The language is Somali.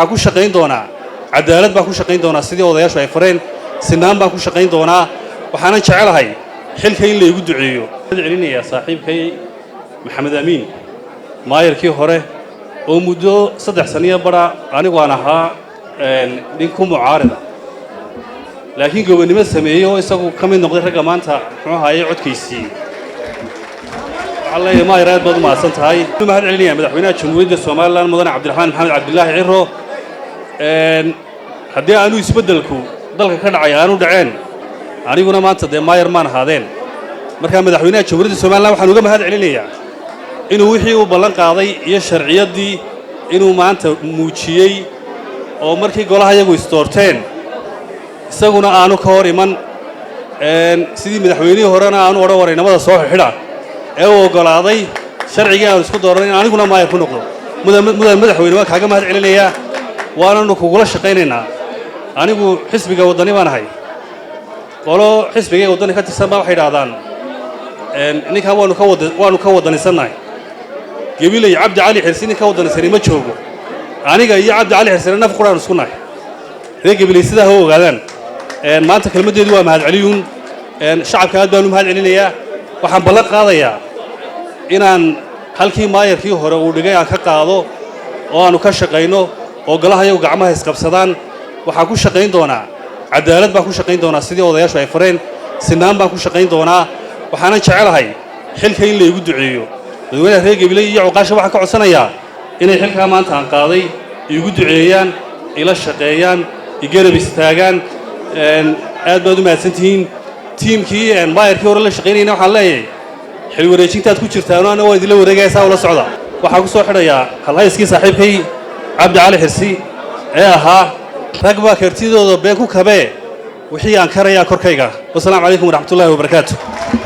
ku shaqayn doonaa cadaalad baa ku shaqayn doonaa sidii odayaashu ay fareen sinaan baa ku shaqayn doonaa waxaan jecelahay xilka in la igu duceeyo celinayaa saaxiibkay maxamed amiin maayirkii hore oo muddo 3 sano bara anigu aan ahaa nin ku mucaarada laakiin gobonimo sameeyo isagu ka mid noqday ragga maanta muxuu haayay codkiisii الله ما يراد بدو ما سنتهاي ما هاد عليا مدحوينها جمهورية الصومال مدن عبد الرحمن محمد عبد الله عرو هدي أنو يسبدلكو ضلك كان عيانو دعين أنا يقولنا ما تصدق ما يرمان هذين مركز مدحوينها جمهورية الصومال وحنوجا ما هاد عليا إنه وحي وبلن قاضي يشرعية دي إنه ما أنت موتشي أو مركز قولها يجو يستورتين سجونا أنو كوري من سيدي مدحويني هرانا أنو ورا ماذا صاح حدا أو قلاضي شرعية ونسكت دورين أنا كنا ما يكون نقطة مدحوين ما كحاجة ما هاد عليا وأنا نقول الشقيننا أنا بو حسبي وطني ما نهاي قالوا حسبي وطني كتير سبب حيد عدان إنك هو نكود نسناي قبيلة عبد علي حسين كود نسري ما تشوفه أنا جاي عبد علي حسين أنا في قرآن نسكناي ذي قبيلة سيدا هو غلان ما أنت كلمة دوا ما هاد عليون شعب كهاد بينهم هاد عليا waxaan ballan qaadayaa inaan halkii maayirkii hore uu dhigay aan ka qaado oo aanu ka shaqeyno oo galahayo gacmaha isqabsadaan waxaan ku shaqeyn doonaa cadaalad baa ku shaqeyn doonaa sidii odayaashu ay fareen sinaan baa ku shaqeyn doonaa waxaan jecelahay xilka in la igu duceeyo dadweynaha reer Gabiley iyo Cuqaasha waxaan ka codsanayaa inay xilka maanta aan qaaday igu duceeyaan ila shaqeeyaan igarab istaagaan aad baad u mahadsantihiin tiimkii maayirkii hore la shaqeynayna waxaan leeyahay xil wareejintaad ku jirtaan oo ana idin la wareegaysaa oo la socda waxaan ku soo xidhayaa halhayskii saaxiibkay Cabdi Cali Xirsi ee ahaa rag baa kartidooda been ku kabee wixii aan karayaa korkayga wassalaamu calaykum waraxmatullaahi wabarakaatuh